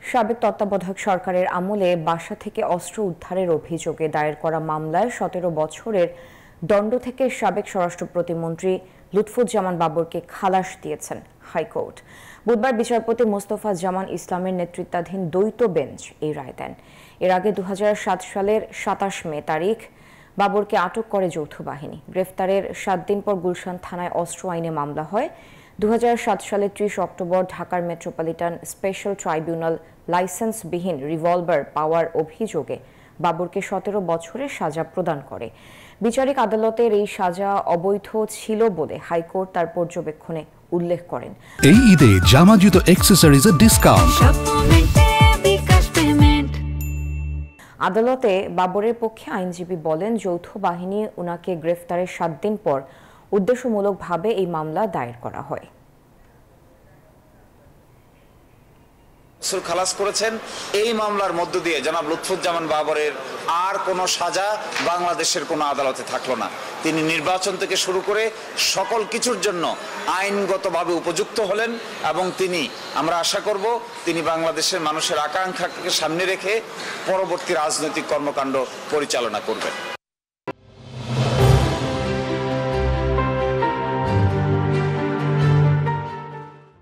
সাবেক তত্ত্বাবধায়ক সরকারের আমলে বাসা থেকে অস্ত্র উদ্ধারের অভিযোগে দায়ের করা মামলায় ১৭ বছরের দণ্ড থেকে সাবেক স্বরাষ্ট্র প্রতিমন্ত্রী লুৎফুজ্জামান বাবরকে খালাস দিয়েছেন হাইকোর্ট। বুধবার বিচারপতি মোস্তফা জামান ইসলামের নেতৃত্বাধীন দ্বৈত বেঞ্চ এই রায় দেন। এর আগে ২০০৭ সালের ২৭ মে তারিখ বাবরকে আটক করে যৌথ বাহিনী। গ্রেফতারের ৭ দিন পর গুলশান থানায় অস্ত্র আইনে মামলা হয়। ২০০৭ সালের ৩০ অক্টোবর ঢাকার মেট্রোপলিটন স্পেশাল ট্রাইব্যুনাল লাইসেন্সবিহীন রিভলভার পাওয়ার অভিযোগে বাবরকে ১৭ বছরের সাজা প্রদান করে। বিচারিক আদালতের এই সাজা অবৈধ ছিল বলে হাইকোর্ট তার পর্যবেক্ষণে উল্লেখ করেন। এই ঈদে জামা জুতো অ্যাকসেসরিজের ডিসকাউন্ট। আদালতে বাবরের পক্ষে আইনজীবী বলেন, যৌথ বাহিনী উনাকে গ্রেফতারের ৭ দিন পর উদ্দেশ্যমূলকভাবে এই মামলা দায়ের করা হয়। খালাস করেছেন এই মামলার মধ্য দিয়ে জনাব লুৎফুজ্জামান বাবরের আর কোনো সাজা বাংলাদেশের কোনো আদালতে থাকলো না। তিনি নির্বাচন থেকে শুরু করে সকল কিছুর জন্য আইনগতভাবে উপযুক্ত হলেন এবং আমরা আশা করব তিনি বাংলাদেশের মানুষের আকাঙ্ক্ষাকে সামনে রেখে পরবর্তী রাজনৈতিক কর্মকাণ্ড পরিচালনা করবেন।